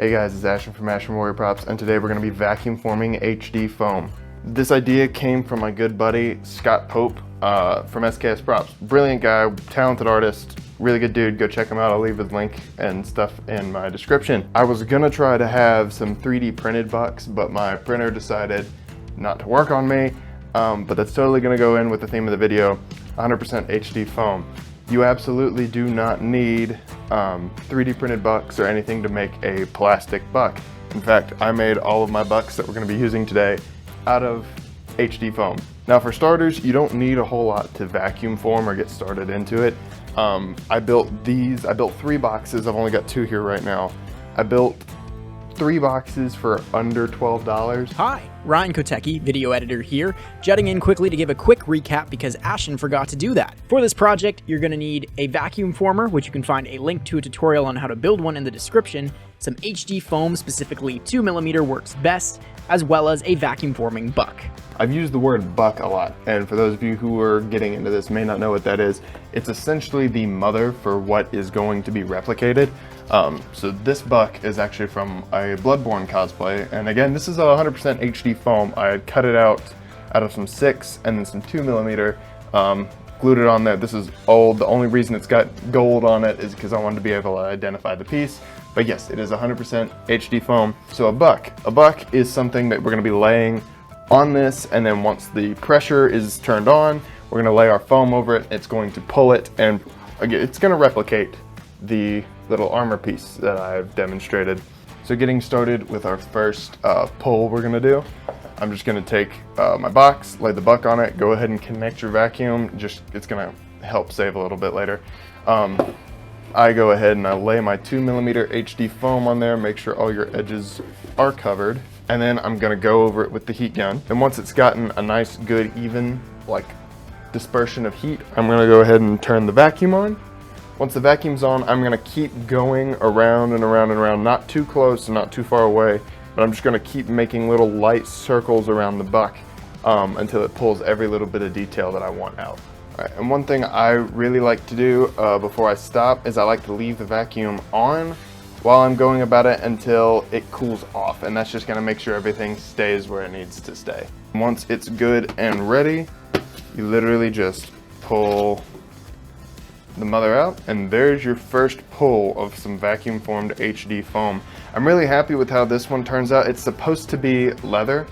Hey guys, it's Ashen from Ashen Warrior Props, and today we're going to be vacuum forming HD foam. This idea came from my good buddy Scott Pope from SKS Props. Brilliant guy, talented artist, really good dude. Go check him out. I'll leave his link and stuff in my description. I was gonna try to have some 3D printed bucks, but my printer decided not to work on me. But that's totally gonna go in with the theme of the video, 100% HD foam. You absolutely do not need 3D printed bucks or anything to make a plastic buck. In fact, I made all of my bucks that we're going to be using today out of HD foam. Now for starters, you don't need a whole lot to vacuum form or get started into it. I built 3 boxes. I've only got 2 here right now. I built 3 boxes for under $12. Hi, Ryan Kotecki, video editor here, jutting in quickly to give a quick recap because Ashen forgot to do that. For this project, you're going to need a vacuum former, which you can find a link to a tutorial on how to build one in the description, some HD foam, specifically 2mm works best, as well as a vacuum forming buck. I've used the word buck a lot, and for those of you who are getting into this may not know what that is. It's essentially the mother for what is going to be replicated. So this buck is actually from a Bloodborne cosplay, and again, this is a 100% HD foam. I had cut it out of some 6 and then some 2mm, glued it on there. This is old. The only reason it's got gold on it is because I wanted to be able to identify the piece. But yes, it is 100% HD foam. So a buck is something that we're going to be laying on this, and then once the pressure is turned on, we're going to lay our foam over it. It's going to pull it, and again, it's going to replicate the little armor piece that I've demonstrated. So getting started with our first pull we're going to do, I'm just going to take my box, lay the buck on it, go ahead and connect your vacuum. It's going to help save a little bit later. I go ahead and I lay my 2mm HD foam on there, make sure all your edges are covered, and then I'm going to go over it with the heat gun. And once it's gotten a nice, good, even dispersion of heat, I'm going to go ahead and turn the vacuum on. Once the vacuum's on, I'm going to keep going around and around and around, not too close and not too far away, but I'm just going to keep making little light circles around the buck until it pulls every little bit of detail that I want out. All right, and one thing I really like to do before I stop is I like to leave the vacuum on while I'm going about it until it cools off, and that's just going to make sure everything stays where it needs to stay. Once it's good and ready, you literally just pull the mother out, and there's your first pull of some vacuum formed HD foam. I'm really happy with how this one turns out. It's supposed to be leather,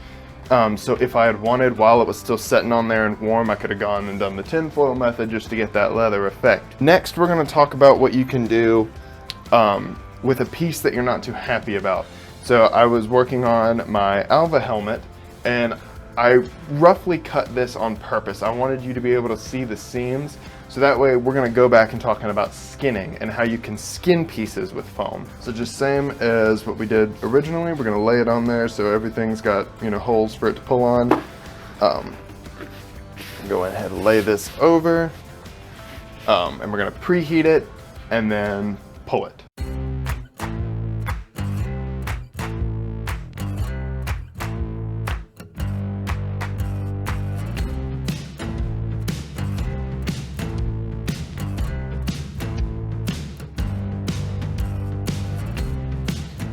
so if I had wanted, while it was still sitting on there and warm, I could have gone and done the tinfoil method just to get that leather effect. Next, we're going to talk about what you can do with a piece that you're not too happy about. So I was working on my Alva helmet, and I roughly cut this on purpose. I wanted you to be able to see the seams, so that way we're going to go back and talking about skinning and how you can skin pieces with foam. So just same as what we did originally, we're going to lay it on there so everything's got, holes for it to pull on. Go ahead and lay this over, and we're going to preheat it and then pull it.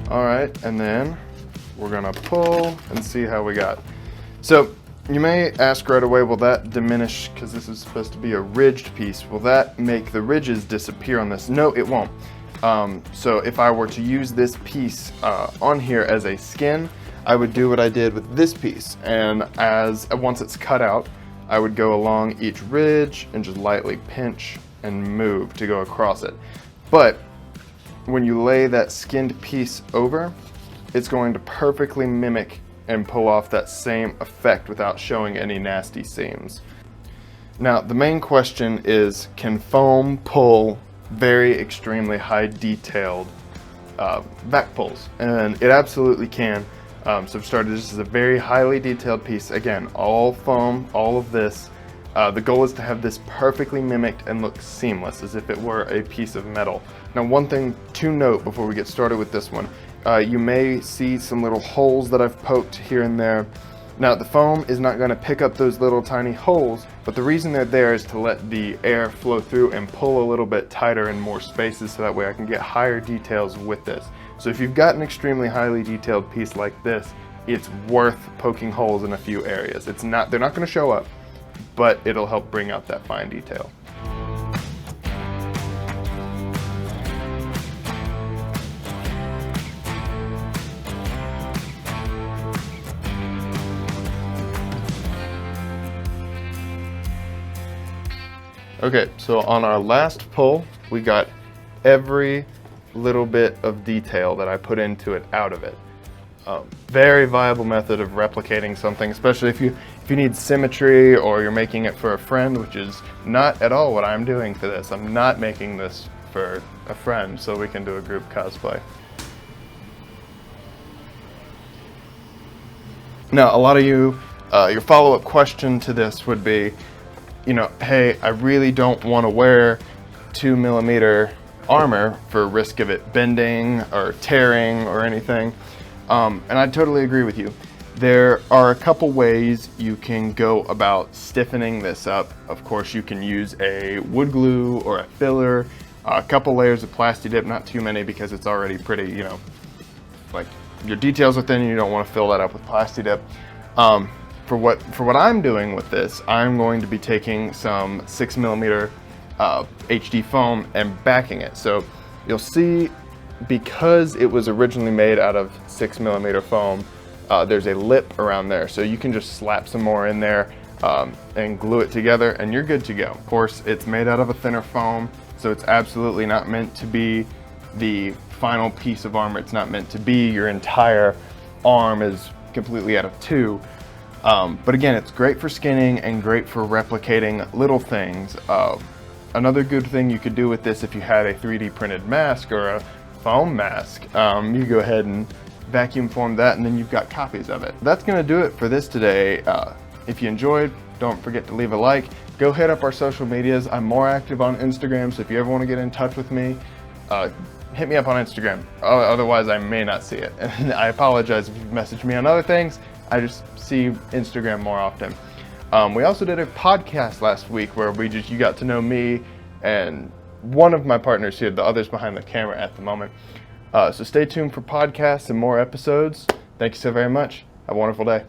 All right, and then we're gonna pull and see how we got. So you may ask right away, will that diminish, because this is supposed to be a ridged piece, will that make the ridges disappear on this? No, it won't. So if I were to use this piece on here as a skin, I would do what I did with this piece, and once it's cut out, I would go along each ridge and just lightly pinch and move to go across it. But when you lay that skinned piece over, it's going to perfectly mimic and pull off that same effect without showing any nasty seams. Now, the main question is, can foam pull very extremely high detailed back pulls? And it absolutely can. So for starters, this is a very highly detailed piece. Again, all foam, all of this. The goal is to have this perfectly mimicked and look seamless, as if it were a piece of metal. Now, one thing to note before we get started with this one, you may see some little holes that I've poked here and there. Now, the foam is not going to pick up those little tiny holes, but the reason they're there is to let the air flow through and pull a little bit tighter in more spaces, so that way I can get higher details with this. So if you've got an extremely highly detailed piece like this, it's worth poking holes in a few areas. They're not going to show up, but it'll help bring out that fine detail. Okay, so on our last pull, we got every little bit of detail that I put into it out of it. Very viable method of replicating something, especially if you need symmetry or you're making it for a friend, which is not at all what I'm doing for this. I'm not making this for a friend so we can do a group cosplay. Now, a lot of you, your follow-up question to this would be, hey, I really don't want to wear 2mm armor for risk of it bending or tearing or anything. And I totally agree with you. There are a couple ways you can go about stiffening this up. Of course, you can use a wood glue or a filler, a couple layers of Plasti Dip, not too many because it's already pretty, like your details within, you don't want to fill that up with Plasti Dip. For what I'm doing with this, I'm going to be taking some 6mm HD foam and backing it. So you'll see, because it was originally made out of 6mm foam, there's a lip around there. So you can just slap some more in there and glue it together and you're good to go. Of course, it's made out of a thinner foam, so it's absolutely not meant to be the final piece of armor. It's not meant to be your entire arm is completely out of two. But again, it's great for skinning and great for replicating little things. Another good thing you could do with this, if you had a 3D printed mask or a foam mask, you go ahead and vacuum form that and then you've got copies of it. That's going to do it for this today. If you enjoyed, don't forget to leave a like. Go hit up our social medias. I'm more active on Instagram, so if you ever want to get in touch with me, hit me up on Instagram. Otherwise, I may not see it. And I apologize if you've messaged me on other things. I just see Instagram more often. We also did a podcast last week where you got to know me and one of my partners here, the others behind the camera at the moment. So stay tuned for podcasts and more episodes. Thank you so very much. Have a wonderful day.